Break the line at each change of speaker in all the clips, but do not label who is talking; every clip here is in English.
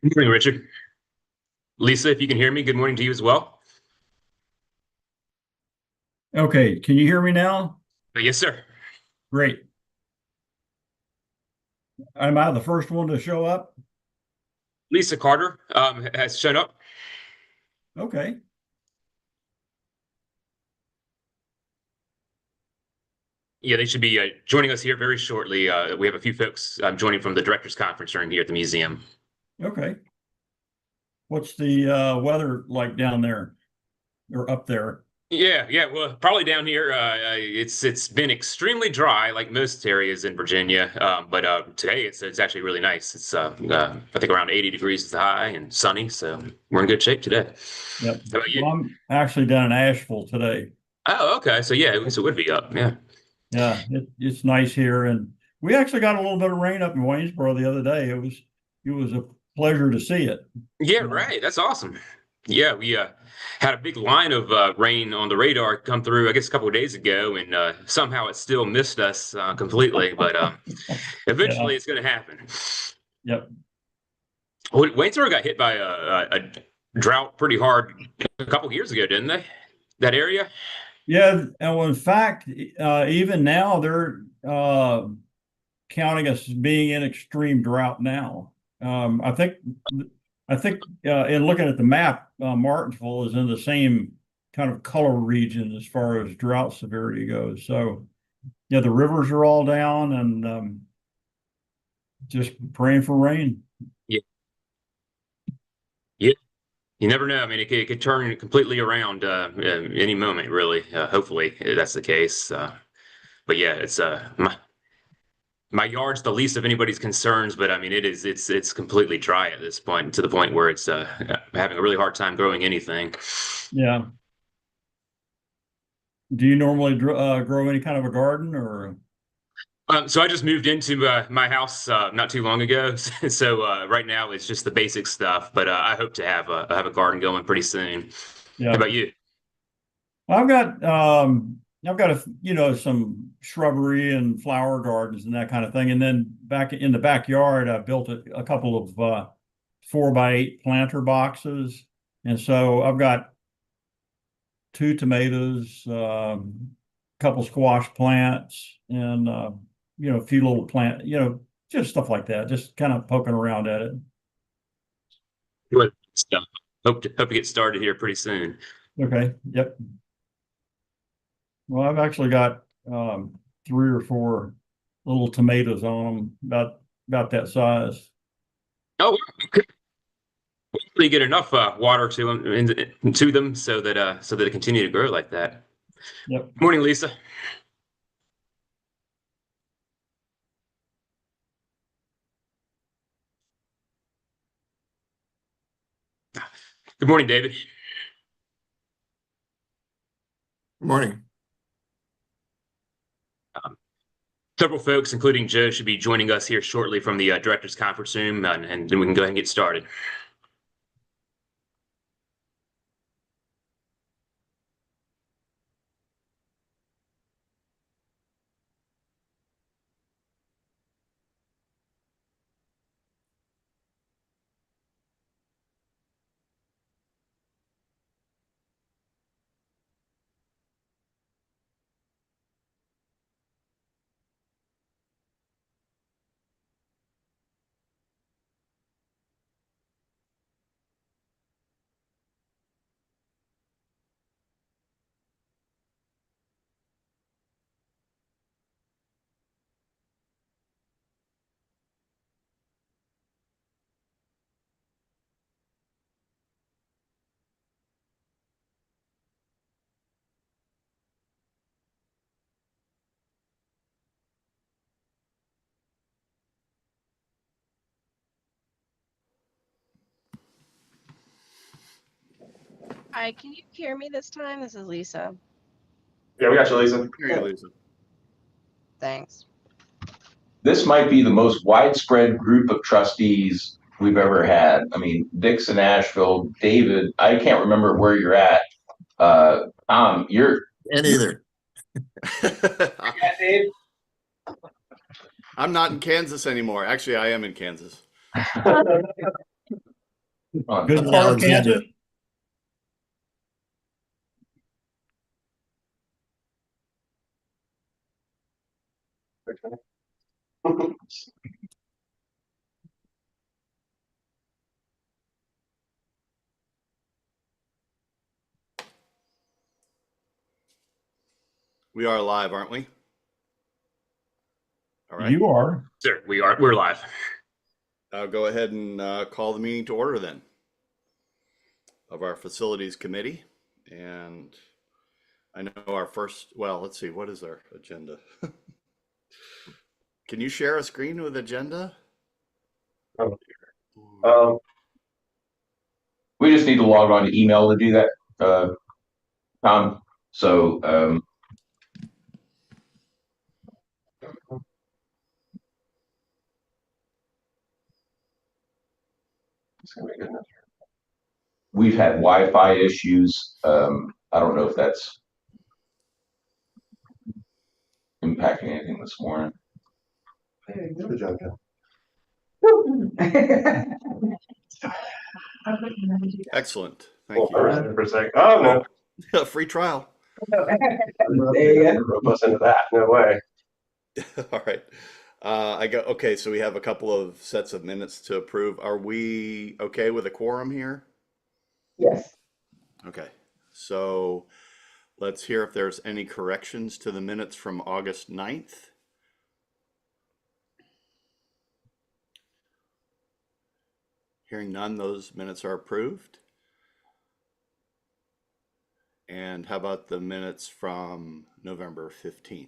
Good morning, Richard. Lisa, if you can hear me, good morning to you as well.
Okay, can you hear me now?
Yes, sir.
Great. Am I the first one to show up?
Lisa Carter has shown up.
Okay.
Yeah, they should be joining us here very shortly. We have a few folks joining from the directors' conference room here at the museum.
Okay. What's the weather like down there or up there?
Yeah. Well, probably down here, it's been extremely dry, like most areas in Virginia. But today it's actually really nice. It's I think around 80 degrees is the high and sunny, so we're in good shape today.
Yep.
How about you?
Well, I'm actually down in Asheville today.
Oh, okay. So yeah, it would be up. Yeah.
Yeah, it's nice here, and we actually got a little bit of rain up in Waynesboro the other day. It was a pleasure to see it.
Yeah,
Uh,
right. That's awesome. Yeah, we had a big line of rain on the radar come through, I guess, a couple of days ago, and somehow it still missed us completely. But
yeah.
eventually, it's going to happen.
Yep.
Waynesboro got hit by a drought pretty hard a couple of years ago, didn't they? That area?
Yeah. And well, in fact, even now they're counting us as being in extreme drought now. I think in looking at the map, Martinsville is in the same kind of color region as far as drought severity goes. So yeah, the rivers are all down, and just praying for rain.
Yeah, yeah. You never know. I mean, it could turn completely around any moment, really. Hopefully, that's the case. But yeah, it's my yard's the least of anybody's concerns, but I mean, it's completely dry at this point, to the point where it's having a really hard time growing anything.
Yeah. Do you normally grow any kind of a garden or?
So I just moved into my house not too long ago, so right now it's just the basic stuff. But I hope to have a garden going pretty soon. How
Yeah.
about you?
I've got some shrubbery and flower gardens and that kind of thing. And then back in the backyard, I built a couple of 4x8 planter boxes. And so I've got two tomatoes, couple squash plants, and a few little just stuff like that, just kind of poking around at it.
Good stuff. Hope to get started here pretty soon.
Okay. Yep. Well, I've actually got three or four little tomatoes on them, about that size.
Oh, hopefully you get enough water to them to them so that it continue to grow like that.
Yep.
Morning, Lisa. Good morning, David.
Morning.
Um, Several folks, including Joe, should be joining us here shortly from the directors' conference room, and then we can go ahead and get started.
Hi, can you hear me this time? This is Lisa.
Yeah, we got you, Lisa.
Here you, Lisa.
Thanks.
This might be the most widespread group of trustees we've ever had. I mean, Dixon, Asheville, David, I can't remember where you're at. Tom,
And either.
at Dave?
I'm not in Kansas anymore. Actually, I am in Kansas.
Good park,
Alexander.
Kansas.
We are live, aren't we? All right.
You are.
Sir, we're live.
I'll go ahead and call the meeting to order then of our facilities committee. And I know our first, well, let's see, what is our agenda? Can you share a screen with agenda?
We just need to log on to email to do that, Tom. So, we've had Wi-Fi issues. I don't know if that's impacting anything this morning.
Good job, John.
Excellent. Thank you.
For a second. Oh no.
Free trial.
Rope us into that. No way.
All right. Okay, so we have a couple of sets of minutes to approve. Are we okay with a quorum here?
Yes.
Okay, so let's hear if there's any corrections to the minutes from August 9th. Hearing none, those minutes are approved. And how about the minutes from November 15th?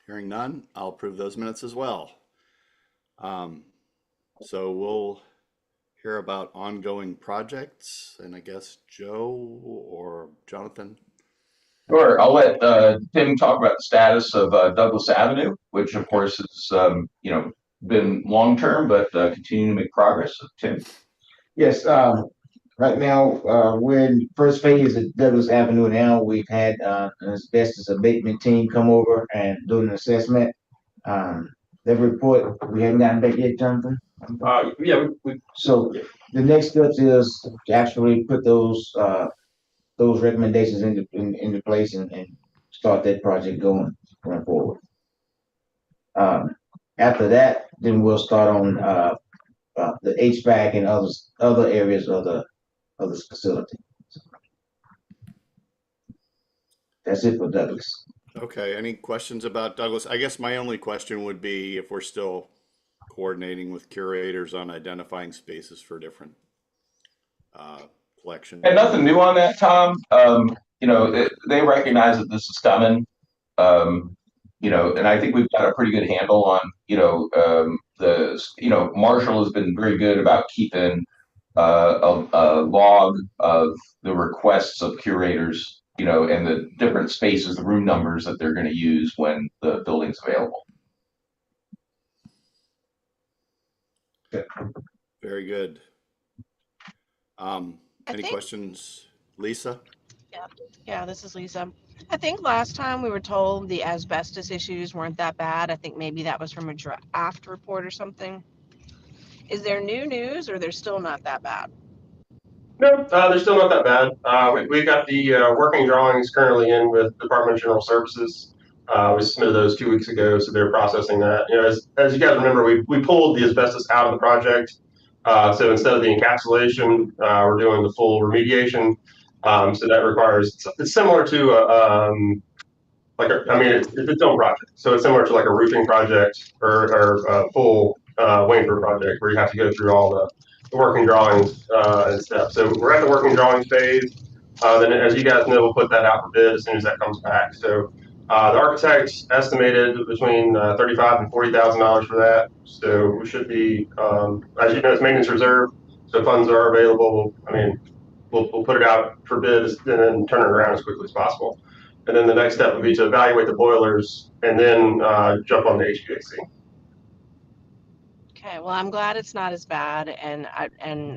Hearing none, I'll approve those minutes as well. So we'll hear about ongoing projects, and I guess Joe or Jonathan.
Sure, I'll let Tim talk about the status of Douglas Avenue, which of course has been long term, but continuing to make progress. So, Tim.
Yes, right now, we're in the first phase of Douglas Avenue now. We've had an asbestos abatement team come over and do an assessment. The report, we haven't gotten back yet, Jonathan?
Yeah,
So the next step is to actually put those recommendations into place and start that project going forward. After that, then we'll start on the HVAC and other areas of the facility. That's it for Douglas.
Okay, any questions about Douglas? I guess my only question would be if we're still coordinating with curators on identifying spaces for different collections.
And nothing new on that, Tom. They recognize that this is coming. And I think we've got a pretty good handle on, Marshall has been very good about keeping a log of the requests of curators, and the different spaces, the room numbers that they're going to use when the building's available.
Very good. Any questions, Lisa?
Yeah, this is Lisa. I think last time we were told the asbestos issues weren't that bad. I think maybe that was from a draft report or something. Is there new news or they're still not that bad?
no, they're still not that bad. We got the working drawings currently in with Department of General Services. We submitted those 2 weeks ago, so they're processing that. As you guys remember, we pulled the asbestos out of the project. So instead of the encapsulation, we're doing the full remediation. So that requires, it's similar to it's its own project. So it's similar to like a roofing project or a full Waynesburg project where you have to go through all the working drawings and stuff. So we're at the working drawings phase. Then, as you guys know, we'll put that out for bid as soon as that comes back. So the architect estimated between $35,000 and $40,000 for that. So we should be, as you know, it's maintenance reserve, so funds are available. We'll put it out for bid and then turn it around as quickly as possible. And then the next step would be to evaluate the boilers and then jump on the HVAC.
Okay, well, I'm glad it's not as bad, and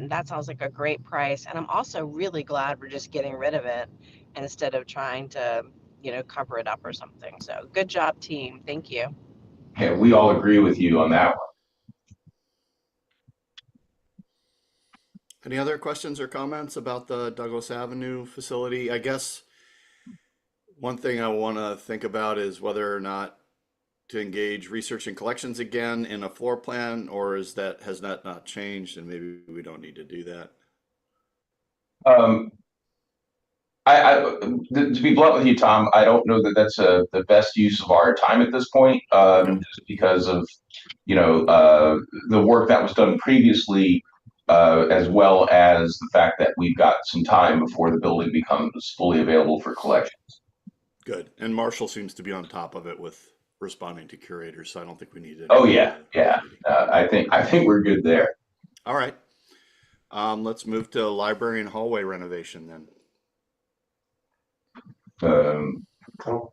that sounds like a great price. And I'm also really glad we're just getting rid of it instead of trying to, cover it up or something. So good job, team. Thank you.
Yeah, we all agree with you on that one.
Any other questions or comments about the Douglas Avenue facility? I guess one thing I want to think about is whether or not to engage research and collections again in a floor plan, or has that not changed and maybe we don't need to do that?
Um, to be blunt with you, Tom, I don't know that that's the best use of our time at this point,
Okay.
just because of the work that was done previously, as well as the fact that we've got some time before the building becomes fully available for collection.
Good. And Marshall seems to be on top of it with responding to curators, so I don't think we need to.
Oh yeah, yeah. I think we're good there.
All right. Let's move to library and hallway renovation then.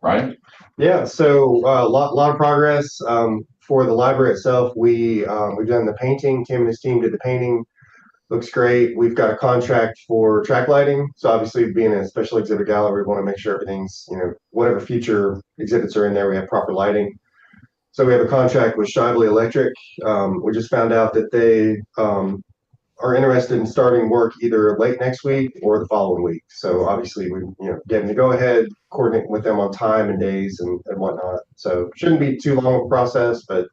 Ryan?
Yeah, so a lot of progress. For the library itself, we've done the painting. Tim and his team did the painting. Looks great. We've got a contract for track lighting. So obviously, being a special exhibit gallery, we want to make sure everything's, whatever future exhibits are in there, we have proper lighting. So we have a contract with Shively Electric. We just found out that they are interested in starting work either late next week or the following week. So obviously we, getting to go ahead, coordinate with them on time and days and whatnot. So shouldn't be too long of a process, but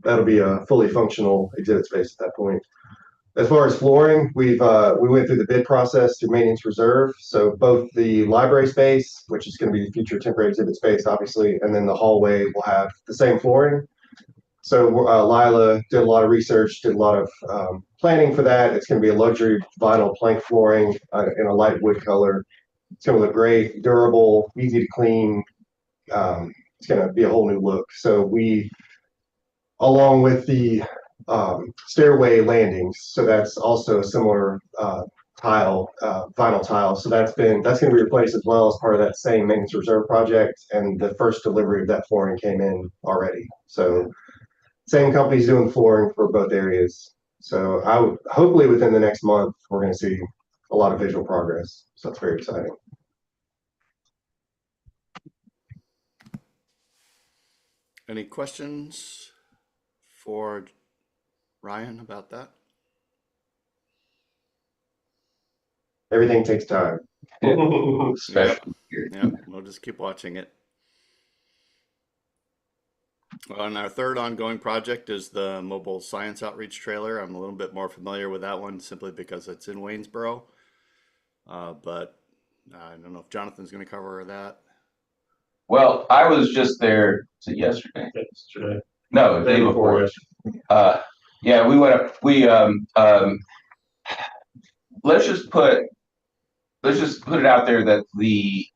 that'll be a fully functional exhibit space at that point. As far as flooring, we went through the bid process through maintenance reserve. So both the library space, which is going to be the future temporary exhibit space, obviously, and then the hallway will have the same flooring. So Lila did a lot of research, did a lot of planning for that. It's going to be a luxury vinyl plank flooring in a light wood color. It's going to look great, durable, easy to clean. It's going to be a whole new look. So we, along with the stairway landings, so that's also a similar vinyl tile. So that's going to be replaced as well as part of that same maintenance reserve project. And the first delivery of that flooring came in already. So same company's doing flooring for both areas. So hopefully within the next month, we're going to see a lot of visual progress. So that's very exciting.
Any questions for Ryan about that?
Everything takes time.
Especially here.
Yeah, we'll just keep watching it. Well, and our third ongoing project is the mobile science outreach trailer. I'm a little bit more familiar with that one simply because it's in Waynesboro. But I don't know if Jonathan's going to cover that.
Well, I was just there. Was it yesterday?
Yesterday.
No, the day before. Yeah, we went up. Let's just put it out there that the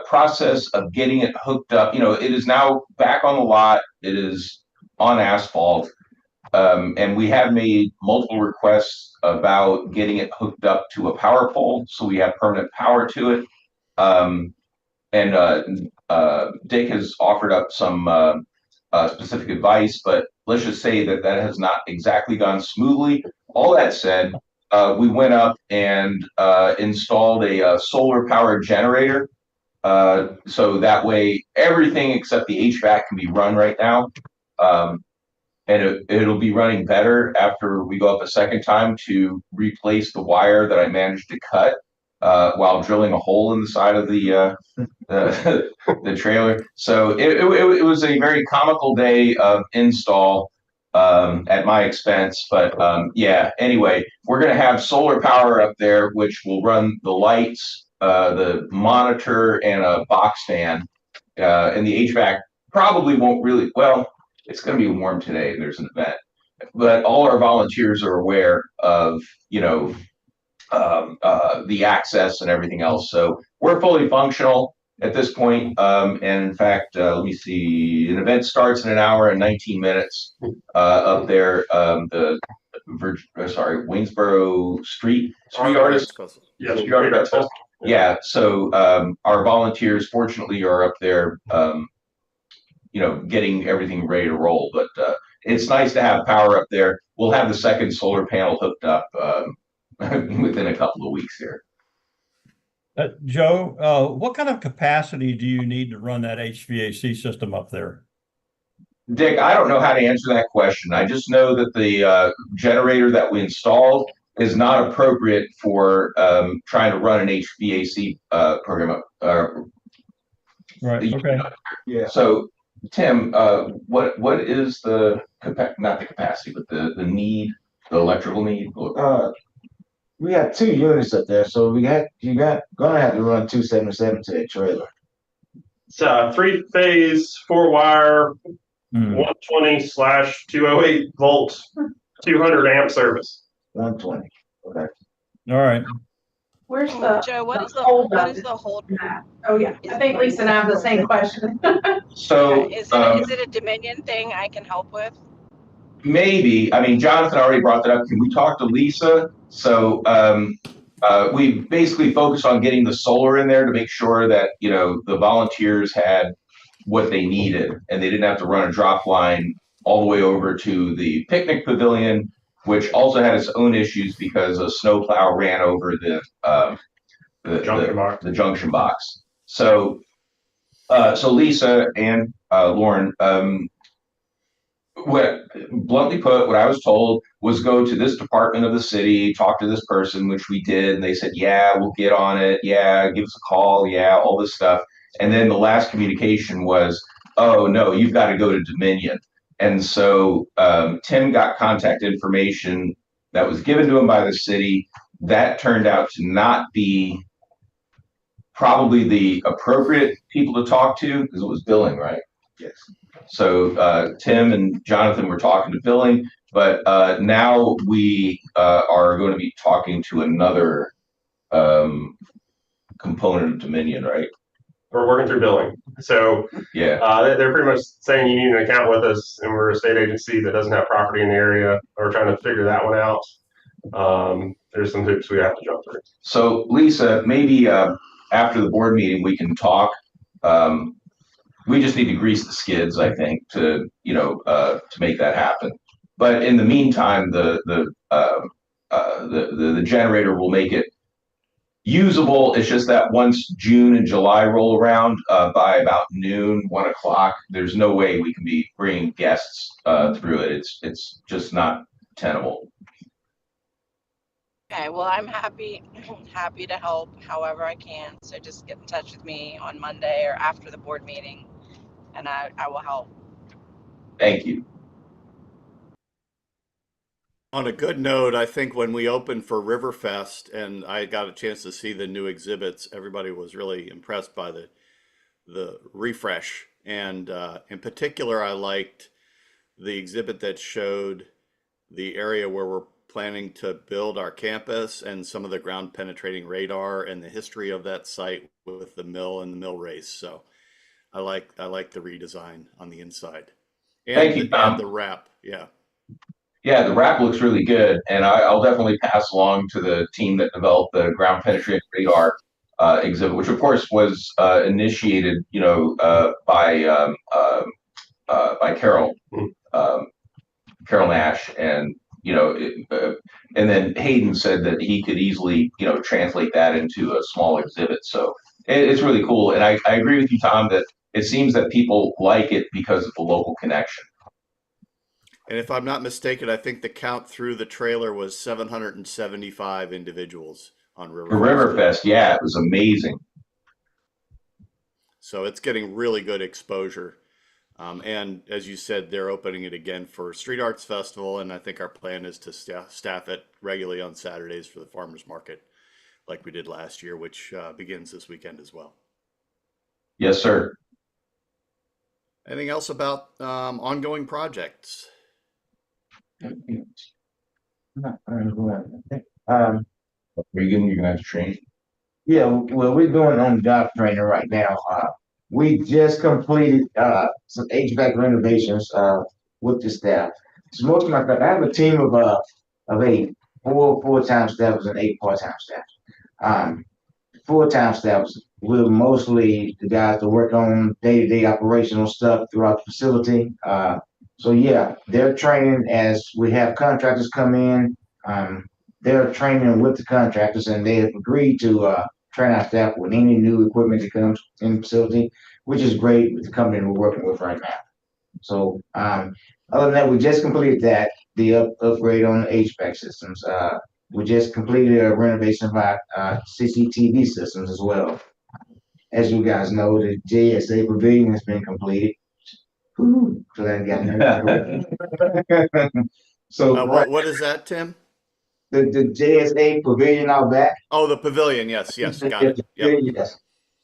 process of getting it hooked up, it is now back on the lot. It is on asphalt. And we have made multiple requests about getting it hooked up to a power pole so we have permanent power to it. And Dick has offered up some specific advice, but let's just say that has not exactly gone smoothly. All that said, we went up and installed a solar powered generator. So that way everything except the HVAC can be run right now. And it'll be running better after we go up a second time to replace the wire that I managed to cut while drilling a hole in the side of the trailer. So it was a very comical day of install at my expense. But yeah, anyway, we're going to have solar power up there, which will run the lights, the monitor, and a box fan. And the HVAC probably won't really, well, it's going to be warm today and there's an event. But all our volunteers are aware of, the access and everything else. So we're fully functional at this point. And in fact, let me see, an event starts in an hour and 19 minutes up there. Waynesboro Street Artist.
Yeah,
Street Artist Festival. Yeah. So our volunteers fortunately are up there, getting everything ready to roll. But it's nice to have power up there. We'll have the second solar panel hooked up within a couple of weeks here.
Joe, what kind of capacity do you need to run that HVAC system up there?
Dick, I don't know how to answer that question. I just know that the generator that we installed is not appropriate for trying to run an HVAC program.
Right, okay.
Yeah.
So, Tim, what is the not the capacity, but the need, the electrical need?
We got 2 units up there, so you got gonna have to run 277 to that trailer.
It's a 3-phase, 4-wire,
Hmm.
120/208 volt, 200 amp service.
120. Okay.
All right.
Where's the
Joe, what is the
holdup
hold?
in that? Oh, yeah, I think Lisa and I have the same question.
So,
Is it a Dominion thing I can help with?
maybe, I mean, Jonathan already brought that up. Can we talk to Lisa? So, we basically focused on getting the solar in there to make sure that, you know, the volunteers had what they needed and they didn't have to run a drop line all the way over to the picnic pavilion, which also had its own issues because a snowplow ran over the junction box. So, so Lisa and Lauren, what bluntly put, what I was told was go to this department of the city, talk to this person, which we did, and they said, "Yeah, we'll get on it. Yeah, give us a call. Yeah, all this stuff." And then the last communication was, "Oh no, you've got to go to Dominion." And so Tim got contact information that was given to him by the city. That turned out to not be probably the appropriate people to talk to because it was billing, right?
Yes.
So Tim and Jonathan were talking to billing, but now we are going to be talking to another component of Dominion, right?
We're working through billing. So
Yeah.
they're pretty much saying you need an account with us, and we're a state agency that doesn't have property in the area. We're trying to figure that one out. There's some hoops we have to jump through.
So Lisa, maybe after the board meeting we can talk. We just need to grease the skids, I think, to to make that happen. But in the meantime, the generator will make it usable. It's just that once June and July roll around, by about noon, 1 o'clock, there's no way we can be bringing guests through it. It's just not tenable.
Okay, well, I'm happy to help however I can. So just get in touch with me on Monday or after the board meeting, and I will help.
Thank you.
On a good note, I think when we opened for Riverfest and I got a chance to see the new exhibits, everybody was really impressed by the refresh. And in particular, I liked the exhibit that showed the area where we're planning to build our campus and some of the ground penetrating radar and the history of that site with the mill and the mill race. So I like the redesign on the inside. And,
Thank you, Tom.
and the wrap, yeah.
Yeah, the wrap looks really good, and I'll definitely pass along to the team that developed the ground penetrating radar exhibit, which of course was initiated, by Carol Nash, and and then Hayden said that he could easily, translate that into a small exhibit. So it's really cool, and I agree with you, Tom, that it seems that people like it because of the local connection.
And if I'm not mistaken, I think the count through the trailer was 775 individuals on
The
Riverfest.
Riverfest, yeah, it was amazing.
So it's getting really good exposure. And as you said, they're opening it again for Street Arts Festival, and I think our plan is to staff it regularly on Saturdays for the farmers market, like we did last year, which begins this weekend as well.
Yes, sir.
Anything else about ongoing projects?
Regan, you're gonna have to train.
Yeah, well, we're doing on job training right now. We just completed some HVAC renovations with the staff. So most of my staff, I have a team of 8, 4 full-time staffs and 8 part-time staff. Full-time staffs, we're mostly the guys that work on day-to-day operational stuff throughout the facility. So yeah, they're training as we have contractors come in. They're training with the contractors, and they have agreed to train our staff with any new equipment that comes in the facility, which is great with the company we're working with right now. So other than that, we just completed that, the upgrade on the HVAC systems. We just completed a renovation of our CCTV systems as well. As you guys know, the JSA pavilion has been completed. Woo, glad I got that. So
what is that, Tim?
the JSA pavilion out back.
Oh, the pavilion. Yes, got it. Yep.
Yes.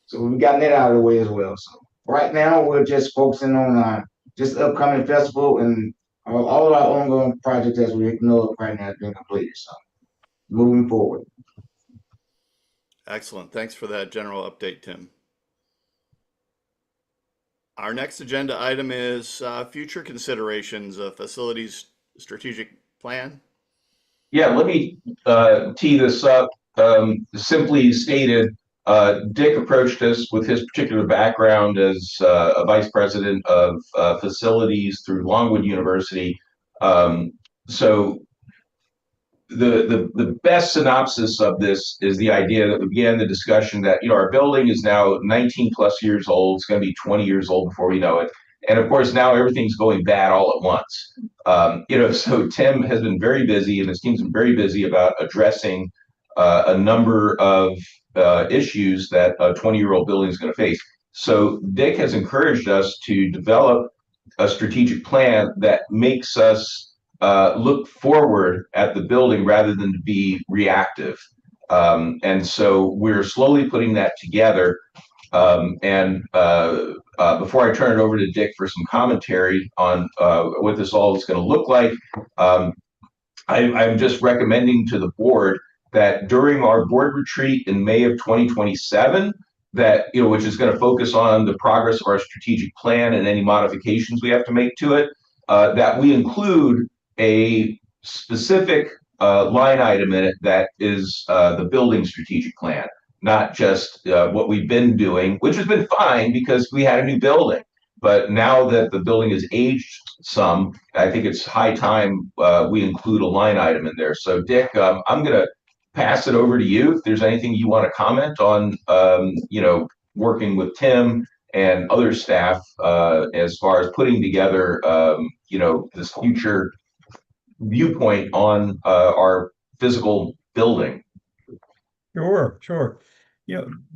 So we've gotten that out of the way as well. So right now we're just focusing on just the upcoming festival, and all of our ongoing projects as we know of right now has been completed. So moving forward.
Excellent. Thanks for that general update, Tim. Our next agenda item is future considerations of facilities strategic plan.
Yeah, let me tee this up. Simply stated, Dick approached us with his particular background as a vice president of facilities through Longwood University. So the best synopsis of this is the idea that we began the discussion that, our building is now 19 plus years old. It's going to be 20 years old before we know it. And of course, now everything's going bad all at once. So Tim has been very busy and his team's been very busy about addressing a number of issues that a 20-year-old building is going to face. So Dick has encouraged us to develop a strategic plan that makes us look forward at the building rather than to be reactive. And so we're slowly putting that together. And before I turn it over to Dick for some commentary on what this all is going to look like, I'm just recommending to the board that during our board retreat in May of 2027, that, which is going to focus on the progress of our strategic plan and any modifications we have to make to it, that we include a specific line item in it that is the building strategic plan, not just what we've been doing, which has been fine because we had a new building. But now that the building has aged some, I think it's high time we include a line item in there. So Dick, I'm going to pass it over to you. If there's anything you want to comment on, working with Tim and other staff as far as putting together, this future viewpoint on our physical building.
Sure.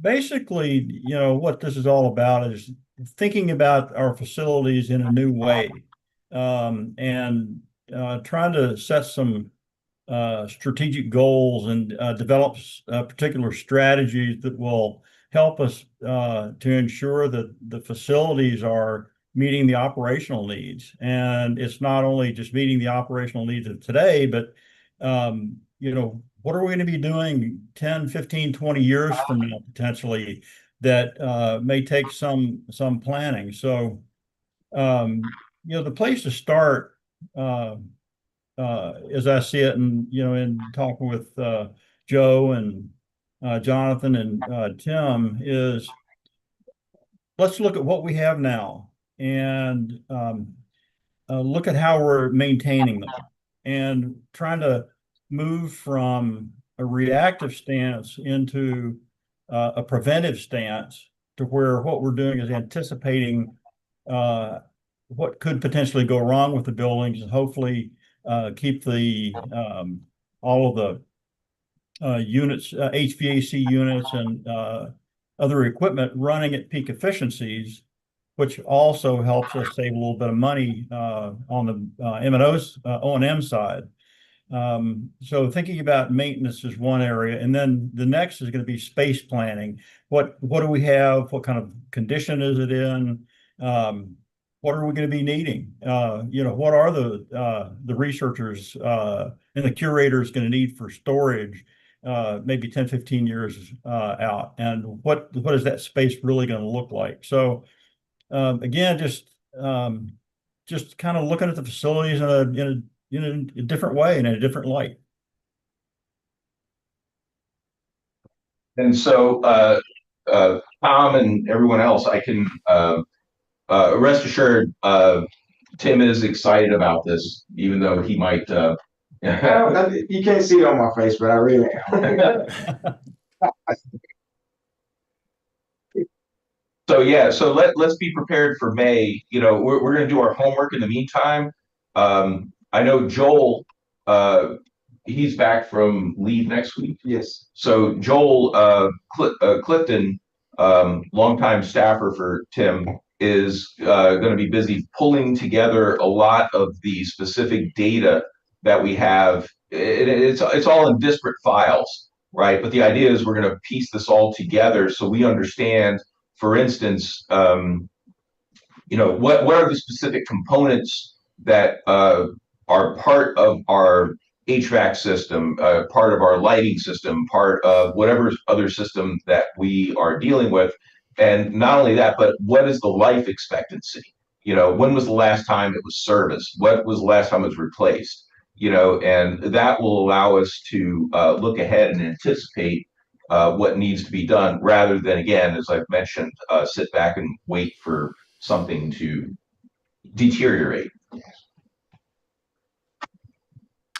Basically, what this is all about is thinking about our facilities in a new way, and trying to set some strategic goals and develop particular strategies that will help us to ensure that the facilities are meeting the operational needs. And it's not only just meeting the operational needs of today, but what are we going to be doing 10, 15, 20 years from now, potentially, that may take some planning. So, the place to start, as I see it, and, in talking with Joe and Jonathan and Tim, is let's look at what we have now and look at how we're maintaining them and trying to move from a reactive stance into a preventive stance, to where what we're doing is anticipating what could potentially go wrong with the buildings, and hopefully keep the all of the units, HVAC units and other equipment running at peak efficiencies, which also helps us save a little bit of money on the O&M side. So thinking about maintenance is one area, and then the next is going to be space planning. What do we have? What kind of condition is it in? What are we going to be needing? What are the researchers and the curators going to need for storage maybe 10, 15 years out? And what is that space really going to look like? So again, just kind of looking at the facilities in a different way and in a different light.
And so Tom and everyone else, I can rest assured, Tim is excited about this, even though he might.
You can't see it on my face, but I really am.
So yeah, so let's be prepared for May. You know, we're going to do our homework in the meantime. I know Joel, he's back from leave next week.
Yes.
So Joel Clifton, longtime staffer for Tim, is going to be busy pulling together a lot of the specific data that we have. It's all in disparate files, right? But the idea is we're going to piece this all together so we understand, for instance, what are the specific components that are part of our HVAC system, part of our lighting system, part of whatever other system that we are dealing with. And not only that, but what is the life expectancy? When was the last time it was serviced? What was the last time it was replaced? And that will allow us to look ahead and anticipate what needs to be done rather than, again, as I've mentioned, sit back and wait for something to deteriorate.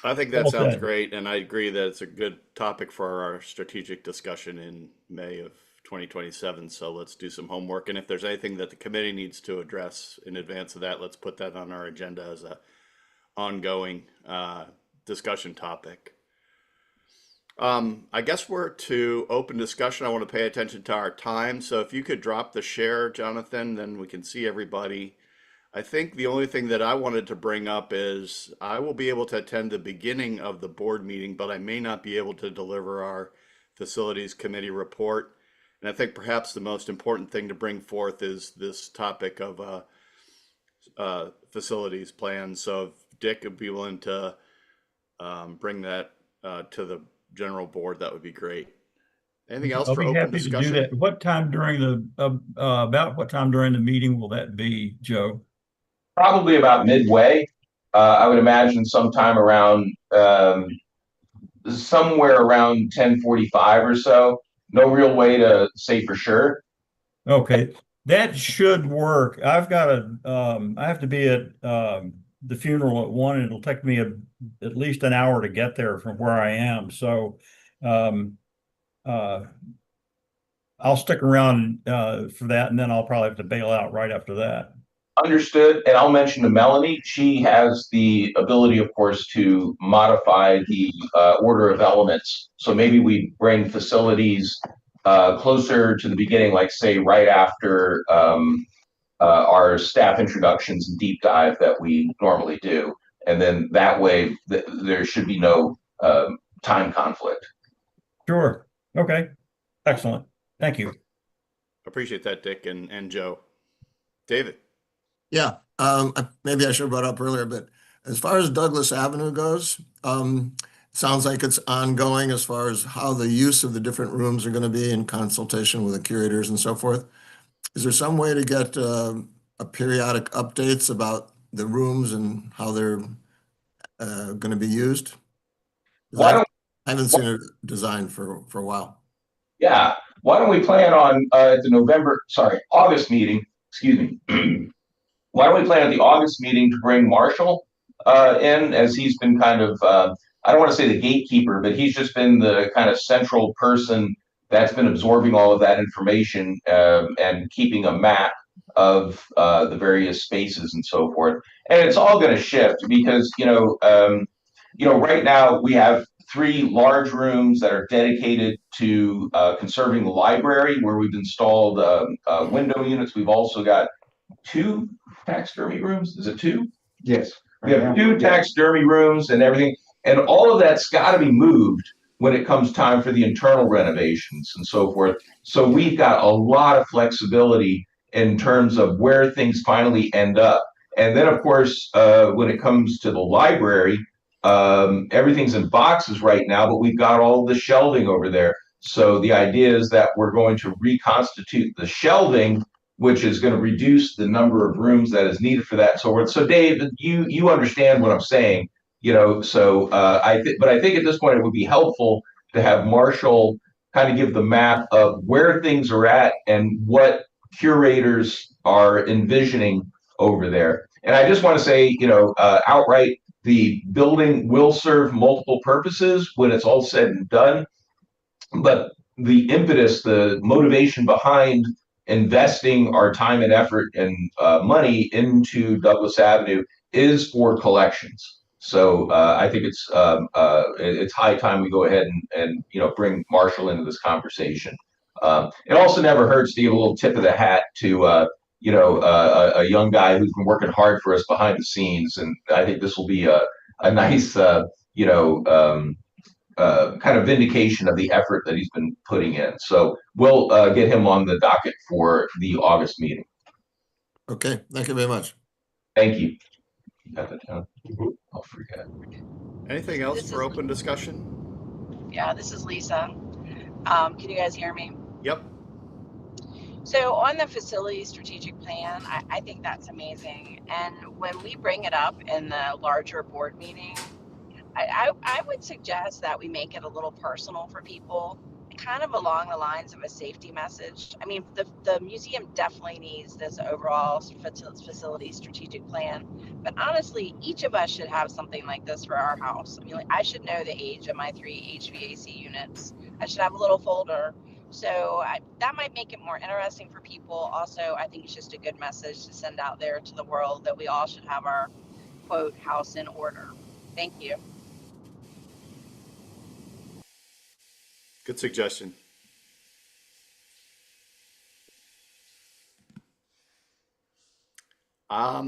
I think that
Well
sounds
said.
great, and I agree that it's a good topic for our strategic discussion in May of 2027. So let's do some homework, and if there's anything that the committee needs to address in advance of that, let's put that on our agenda as a ongoing discussion topic. I guess we're to open discussion. I want to pay attention to our time. So if you could drop the share, Jonathan, then we can see everybody. I think the only thing that I wanted to bring up is I will be able to attend the beginning of the board meeting, but I may not be able to deliver our facilities committee report. And I think perhaps the most important thing to bring forth is this topic of facilities plan. So if Dick would be willing to bring that to the general board, that would be great. Anything else
I'll
for
be
open
happy to do
discussion?
that. What time during about what time during the meeting will that be, Joe?
Probably about midway. I would imagine sometime around somewhere around 10:45 or so. No real way to say for sure.
Okay, that should work. I have to be at the funeral at 1, and it'll take me at least an hour to get there from where I am. So um, I'll stick around for that, and then I'll probably have to bail out right after that.
Understood. And I'll mention to Melanie, she has the ability, of course, to modify the order of elements. So maybe we bring facilities closer to the beginning, like say right after our staff introductions and deep dive that we normally do. And then that way there should be no time conflict.
Sure. Okay. Excellent. Thank you.
Appreciate that, Dick and Joe. David.
Yeah, maybe I should have brought up earlier, but as far as Douglas Avenue goes, sounds like it's ongoing as far as how the use of the different rooms are going to be in consultation with the curators and so forth. Is there some way to get a periodic updates about the rooms and how they're going to be used? 'Cause I haven't seen a design for a while.
Yeah. Why don't we plan on the August meeting, excuse me. Why don't we plan at the August meeting to bring Marshall in, as he's been kind of, I don't want to say the gatekeeper, but he's just been the kind of central person that's been absorbing all of that information and keeping a map of the various spaces and so forth. And it's all going to shift because, right now we have 3 large rooms that are dedicated to conserving the library, where we've installed window units. We've also got 2 taxidermy rooms. Is it 2?
Yes.
We have 2 taxidermy rooms and everything, and all of that's got to be moved when it comes time for the internal renovations and so forth. So we've got a lot of flexibility in terms of where things finally end up. And then, of course, when it comes to the library, everything's in boxes right now, but we've got all the shelving over there. So the idea is that we're going to reconstitute the shelving, which is going to reduce the number of rooms that is needed for that. So Dave, you understand what I'm saying, so I think at this point it would be helpful to have Marshall kind of give the map of where things are at and what curators are envisioning over there. And I just want to say, outright, the building will serve multiple purposes when it's all said and done. But the impetus, the motivation behind investing our time and effort and money into Douglas Avenue is for collections. So I think it's high time we go ahead and bring Marshall into this conversation. It also never hurts to give a little tip of the hat to a young guy who's been working hard for us behind the scenes, and I think this will be a nice kind of vindication of the effort that he's been putting in. So we'll get him on the docket for the August meeting.
Okay, thank you very much.
Thank you. You got that down? I'll forget.
Anything else
This
for
is-
open discussion?
Yeah, this is Lisa. Can you guys hear me?
Yep.
So on the facility strategic plan, I think that's amazing. And when we bring it up in the larger board meeting, I would suggest that we make it a little personal for people, kind of along the lines of a safety message. I mean, the museum definitely needs this overall facility strategic plan. But honestly, each of us should have something like this for our house. I mean, like, I should know the age of my 3 HVAC units. I should have a little folder. So that might make it more interesting for people. Also, I think it's just a good message to send out there to the world that we all should have our, quote, house in order. Thank you.
Good suggestion.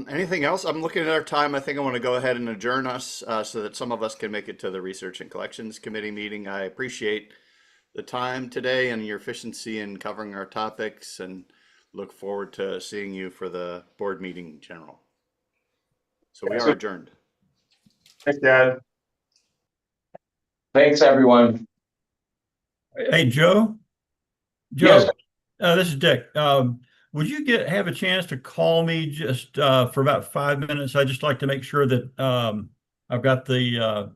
Anything else? I'm looking at our time. I think I want to go ahead and adjourn us so that some of us can make it to the Research and Collections Committee meeting. I appreciate the time today and your efficiency in covering our topics, and look forward to seeing you for the board meeting general. So we are adjourned.
Thanks, Dad.
Thanks, everyone.
Hey, Joe?
Yes.
Joe, this is Dick. Would you have a chance to call me just for about 5 minutes? I'd just like to make sure that I've got the